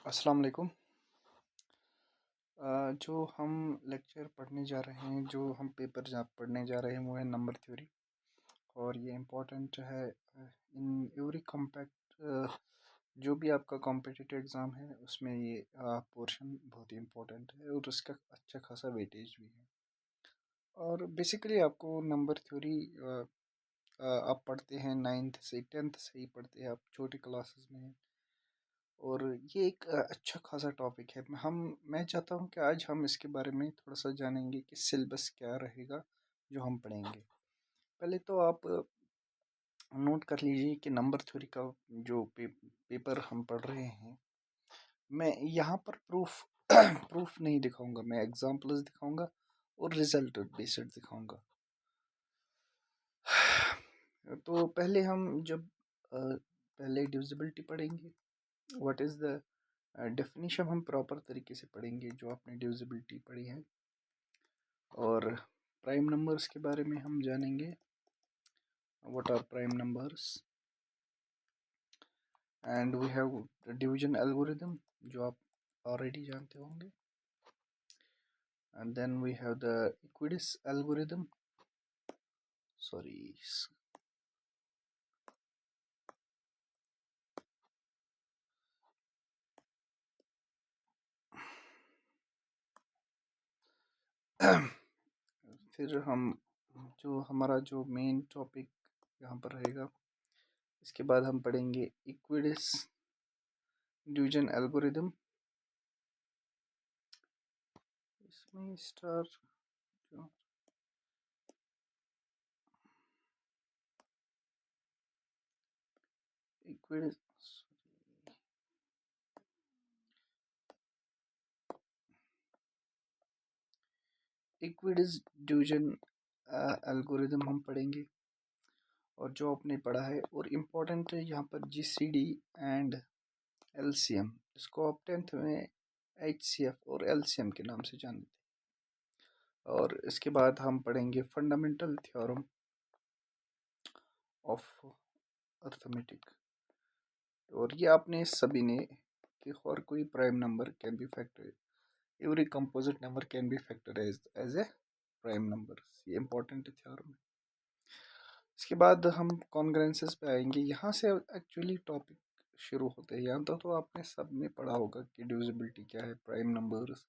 अस्सलाम वालेकुम। जो हम लेक्चर पढ़ने जा रहे हैं, जो हम पेपर जहाँ पढ़ने जा रहे हैं वो है नंबर थ्योरी। और ये इम्पोर्टेंट है इन एवरी कॉम्पैक्ट। जो भी आपका कॉम्पिटिटिव एग्ज़ाम है उसमें ये पोर्शन बहुत ही इम्पोर्टेंट है और उसका अच्छा खासा वेटेज भी है। और बेसिकली आपको नंबर थ्योरी आप पढ़ते हैं नाइन्थ से टेंथ से ही पढ़ते हैं, आप छोटी क्लासेस में। और ये एक अच्छा खासा टॉपिक है। मैं चाहता हूँ कि आज हम इसके बारे में थोड़ा सा जानेंगे कि सिलेबस क्या रहेगा जो हम पढ़ेंगे। पहले तो आप नोट कर लीजिए कि नंबर थ्योरी का जो पेपर हम पढ़ रहे हैं, मैं यहाँ पर प्रूफ प्रूफ नहीं दिखाऊंगा, मैं एग्जांपल्स दिखाऊंगा और रिजल्ट बेस्ड दिखाऊंगा। तो पहले हम जब पहले डिविजिबिलिटी पढ़ेंगे, व्हाट इज़ द डेफिनेशन हम प्रॉपर तरीके से पढ़ेंगे जो आपने डिविजिबिलिटी पढ़ी है। और प्राइम नंबर्स के बारे में हम जानेंगे, what are prime numbers. And we have division algorithm जो आप ऑलरेडी जानते होंगे। And then we have the Euclid's algorithm, sorry फिर हम जो हमारा जो मेन टॉपिक यहाँ पर रहेगा, इसके बाद हम पढ़ेंगे इक्विडिस डिवीजन एल्गोरिदम। इसमें स्टार जो इक्विडिस इक्विडिस डिवीजन एल्गोरिदम हम पढ़ेंगे और जो आपने पढ़ा है। और इम्पोर्टेंट है यहाँ पर जीसीडी एंड एलसीएम, इसको आप टेंथ में एचसीएफ और एलसीएम के नाम से जानते थे। और इसके बाद हम पढ़ेंगे फंडामेंटल थ्योरम ऑफ अर्थमेटिक। और ये आपने सभी ने कि हर कोई prime number can be factor, every composite number can be factor as a prime number, ये इंपॉर्टेंट थ्योरम है। इसके बाद हम कॉन्ग्रेंसेस पे आएंगे। यहाँ से एक्चुअली टॉपिक शुरू होते हैं। यहाँ तो आपने सब में पढ़ा होगा कि डिविजिबिलिटी क्या है, प्राइम नंबर्स,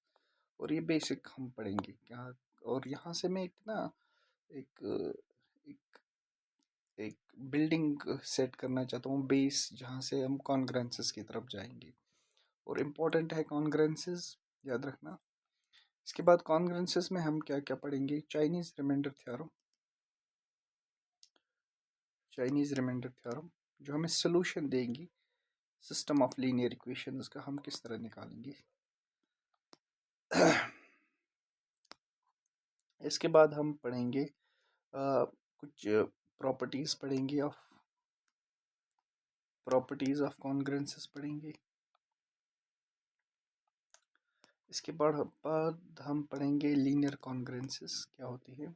और ये बेसिक हम पढ़ेंगे क्या। और यहाँ से मैं एक एक एक बिल्डिंग सेट करना चाहता हूँ, बेस, जहाँ से हम कॉन्ग्रेंसेस की तरफ जाएंगे। और इम्पोर्टेंट है कॉन्ग्रेंसेस, याद रखना। इसके बाद कॉन्ग्रेंसेस में हम क्या क्या पढ़ेंगे, Chinese remainder theorem. Chinese remainder theorem जो हमें सोल्यूशन देंगी सिस्टम ऑफ लीनियर इक्वेशंस का, हम किस तरह निकालेंगे। इसके बाद हम पढ़ेंगे कुछ प्रॉपर्टीज़ पढ़ेंगे ऑफ कॉन्ग्रेंसेस पढ़ेंगे। इसके बाद हम पढ़ेंगे लीनियर कॉन्ग्रेंसेस क्या होती है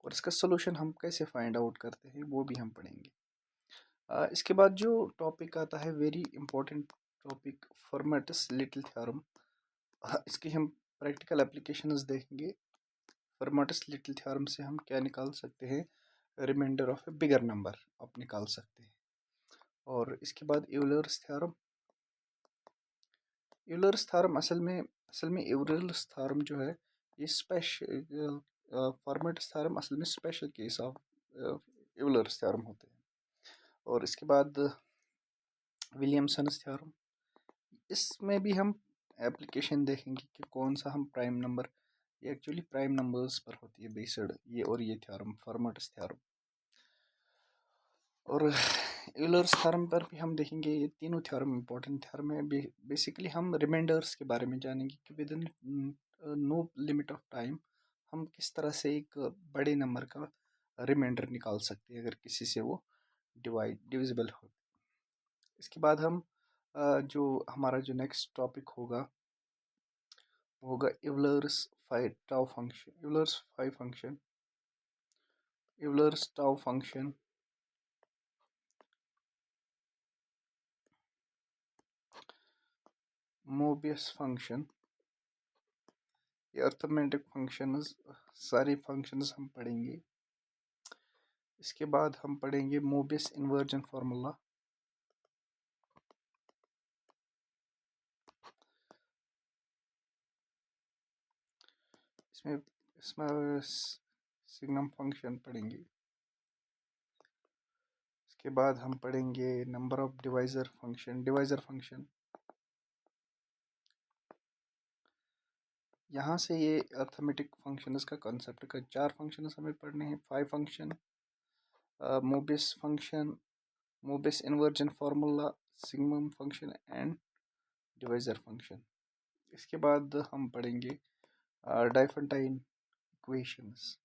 और इसका सोल्यूशन हम कैसे फाइंड आउट करते हैं, वो भी हम पढ़ेंगे। इसके बाद जो टॉपिक आता है, very important topic, Fermat's little theorem. इसकी हम प्रैक्टिकल एप्लीकेशंस देखेंगे। फॉर्मेटस लिटिल थ्योरम से हम क्या निकाल सकते हैं, remainder of a bigger number आप निकाल सकते हैं। और इसके बाद यूलर्स थ्योरम। यूलर्स थ्योरम असल में यूलर्स थ्योरम जो है, ये स्पेशल फॉर्मेटस थ्योरम असल में special case of Euler's theorem होते हैं। और इसके बाद विलियमसन्स थ्योरम, इसमें भी हम एप्लीकेशन देखेंगे कि कौन सा हम प्राइम नंबर, ये एक्चुअली प्राइम नंबर्स पर होती है बेस्ड ये, और ये थ्योरम फॉर्मेटस थ्योरम। और यूलर्स थ्योरम पर भी हम देखेंगे, ये तीनों थ्योरम इंपॉर्टेंट थ्योरम है। बेसिकली हम रिमाइंडर्स के बारे में जानेंगे कि within no limit of time हम किस तरह से एक बड़े नंबर का रिमाइंडर निकाल सकते हैं अगर किसी से वो डिविजिबल हो। इसके बाद हम जो हमारा जो नेक्स्ट टॉपिक होगा वो होगा Euler's five tau function, Euler's five function, Euler's tau function. Mobius function, ये अर्थमेटिक फंक्शंस, सारे फंक्शंस हम पढ़ेंगे। इसके बाद हम पढ़ेंगे मोबियस इन्वर्जन फार्मूला। इसमें इसमें सिग्नम फंक्शन पढ़ेंगे। इसके बाद हम पढ़ेंगे नंबर ऑफ डिवाइजर फंक्शन। यहाँ से ये अर्थमेटिक फंक्शंस का कॉन्सेप्ट का 4 फंक्शंस हमें पढ़ने हैं। 5 function, Mobius function, Mobius inversion formula, signum function and divisor function. इसके बाद हम पढ़ेंगे डाइफेंटाइन इक्वेशंस।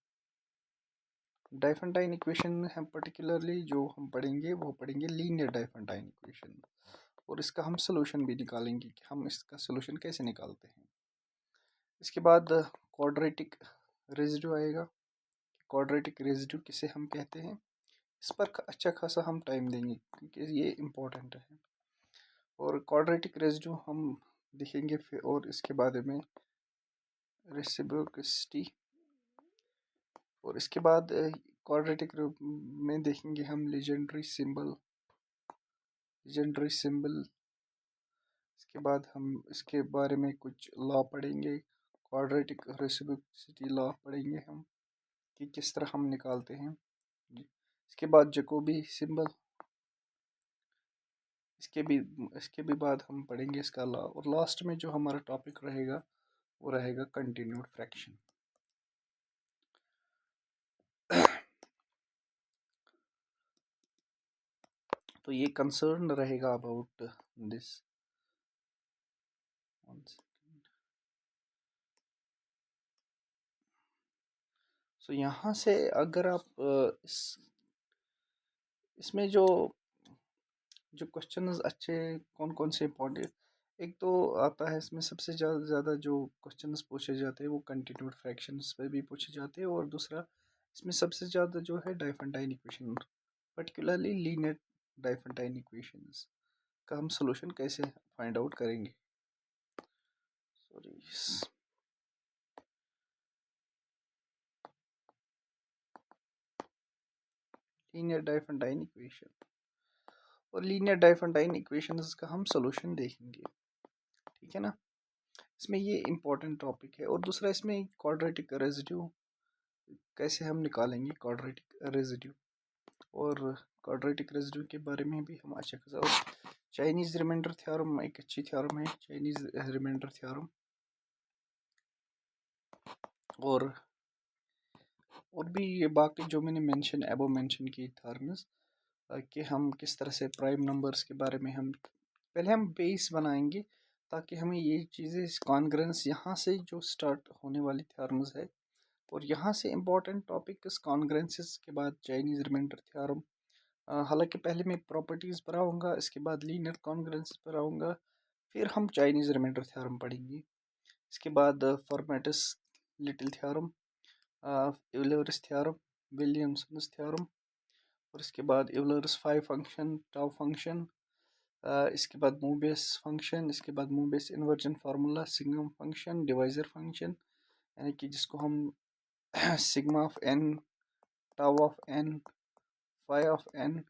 डाइफेंटाइन इक्वेशन हम पर्टिकुलरली जो हम पढ़ेंगे वो पढ़ेंगे लीनियर डाइफेंटाइन इक्वेशन, और इसका हम सोल्यूशन भी निकालेंगे कि हम इसका सोल्यूशन कैसे निकालते हैं। इसके बाद क्वाड्रेटिक रेजिड्यू आएगा। क्वाड्रेटिक रेजिड्यू किसे हम कहते हैं, इस पर अच्छा खासा हम टाइम देंगे क्योंकि ये इम्पोर्टेंट है। और क्वाड्रेटिक रेजिड्यू हम देखेंगे फिर, और इसके बाद में रेसिप्रोसिटी, और इसके बाद क्वाड्रेटिक में देखेंगे हम लेजेंडरी सिंबल। इसके बाद हम इसके बारे में कुछ लॉ पढ़ेंगे, क्वाड्रेटिक रेसिप्रोसिटी लॉ पढ़ेंगे हम कि किस तरह हम निकालते हैं। इसके बाद जैकोबी सिंबल, इसके भी बाद हम पढ़ेंगे इसका लॉ, और लास्ट में जो हमारा टॉपिक रहेगा वो रहेगा कंटिन्यूड फ्रैक्शन। तो ये कंसर्न रहेगा अबाउट दिस। सो यहाँ से अगर आप इसमें जो क्वेश्चंस अच्छे कौन कौन से इम्पोर्टेंट, एक तो आता है इसमें सबसे ज़्यादा जो क्वेश्चंस पूछे जाते हैं वो कंटिन्यूड फ्रैक्शंस पे भी पूछे जाते हैं, और दूसरा इसमें सबसे ज़्यादा जो है Diophantine equation, particularly linear Diophantine equations का हम सॉल्यूशन कैसे फाइंड आउट करेंगे। सॉरी, लीनियर डाइफेंटाइन इक्वेशन, और लीनियर डाइफेंटाइन इक्वेशंस का हम सॉल्यूशन देखेंगे, ठीक है ना। इसमें ये इम्पोर्टेंट टॉपिक है। और दूसरा इसमें क्वाड्रेटिक रेजिड्यू कैसे हम निकालेंगे, क्वाड्रेटिक रेजिड्यू, और क्वाड्रेटिक रेजिड्यू के बारे में भी हम अच्छा खासा, और चाइनीज़ रिमाइंडर थ्योरम एक अच्छी थ्योरम है, चाइनीज़ रिमाइंडर थ्योरम, और भी ये बाकी जो मैंने मेंशन की थ्योरम्स, कि हम किस तरह से प्राइम नंबर्स के बारे में हम पहले हम बेस बनाएंगे, ताकि हमें ये चीज़ें कॉन्ग्रेंस यहाँ से जो स्टार्ट होने वाली थ्योरम्स है, और यहाँ से इम्पोर्टेंट टॉपिक इस कॉन्ग्रेंसेस के बाद चाइनीज़ रिमाइंडर थ्योरम। हालांकि पहले मैं प्रॉपर्टीज़ पर आऊँगा, इसके बाद लीनियर कॉन्ग्रेंस पर आऊँगा, फिर हम चाइनीज़ रिमाइंडर थ्योरम पढ़ेंगे। इसके बाद Fermat's little theorem, Euler's theorem, Williamson's theorem, और इसके बाद यूलर्स 5 फंक्शन, टाउ फंक्शन, इसके बाद मोबियस फंक्शन, इसके बाद Mobius inversion formula, signum function, divisor function, यानी कि जिसको हम sigma of n, tau of n, phi of n,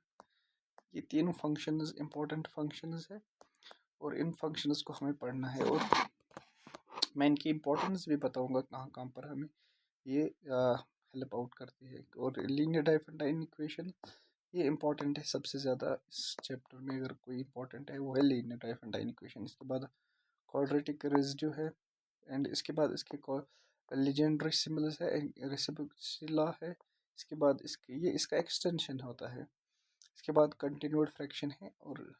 ये तीनों फंक्शंस इंपॉर्टेंट फंक्शंस है, और इन फंक्शंस को हमें पढ़ना है, और मैं इनकी इम्पोर्टेंस भी बताऊंगा कहाँ कहाँ पर हमें ये हेल्प आउट करती है। और लीनियर डाइफेंटाइन इक्वेशन ये इम्पोर्टेंट है सबसे ज़्यादा इस चैप्टर में, अगर कोई इम्पोर्टेंट है वो है लीनियर डाइफेंटाइन इक्वेशन। इसके बाद क्वाड्रेटिक रेजिड्यू है, एंड इसके बाद इसके लेजेंडरी सिंबल्स है, रेसिप्रोसिटी लॉ है। इसके बाद ये इसका एक्सटेंशन होता है। इसके बाद कंटिन्यूड फ्रैक्शन है, और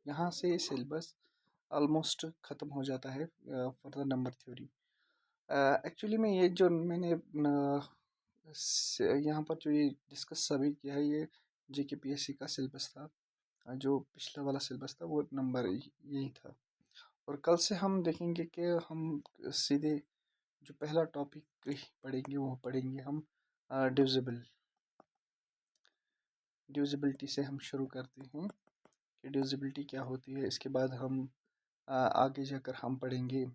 यहाँ से सिलेबस ऑलमोस्ट ख़त्म हो जाता है for the number theory. Actually में ये जो मैंने यहाँ पर जो ये डिस्कस सभी किया है, ये JKPSC का सिलेबस था। जो पिछला वाला सिलेबस था वो नंबर यही था। और कल से हम देखेंगे कि हम सीधे जो पहला टॉपिक पढ़ेंगे वो पढ़ेंगे हम डिविजिबिलिटी से हम शुरू करते हैं कि डिविजिबिलिटी क्या होती है। इसके बाद हम आगे जाकर हम पढ़ेंगे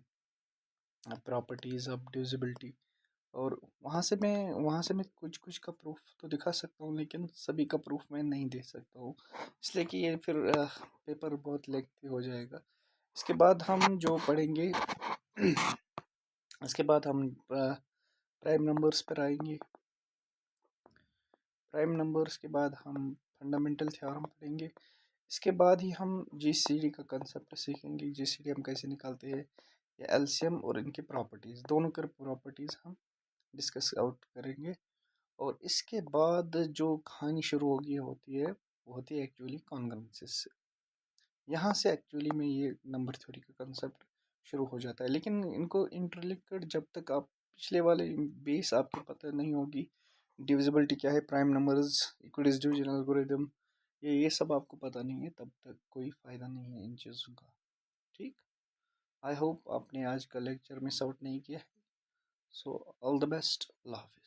प्रॉपर्टीज़ ऑफ डिविजिबिलिटी। और वहाँ से मैं कुछ कुछ का प्रूफ तो दिखा सकता हूँ, लेकिन सभी का प्रूफ मैं नहीं दे सकता हूँ, इसलिए कि ये फिर पेपर बहुत लेंथी हो जाएगा। इसके बाद हम जो पढ़ेंगे इसके बाद हम प्राइम नंबर्स पर आएंगे। प्राइम नंबर्स के बाद हम फंडामेंटल थ्योरम पढ़ेंगे। इसके बाद ही हम जीसीडी का कंसेप्ट सीखेंगे, जीसीडी हम कैसे निकालते हैं, या एलसीएम और इनकी प्रॉपर्टीज़, दोनों की प्रॉपर्टीज़ हम डिस्कस आउट करेंगे। और इसके बाद जो कहानी शुरू होती है वो होती है एक्चुअली कॉन्ग्रुएंसेस से। यहाँ से एक्चुअली में ये नंबर थ्योरी का कंसेप्ट शुरू हो जाता है, लेकिन इनको इंटरलिंक्ड जब तक आप पिछले वाले बेस आपको पता नहीं होगी, डिविजिबिलिटी क्या है, prime numbers, equities division algorithm, ये सब आपको पता नहीं है, तब तक कोई फ़ायदा नहीं है इन चीज़ों का। ठीक, आई होप आपने आज का लेक्चर मिस आउट नहीं किया। सो ऑल द बेस्ट, अल्लाह हाफिज़।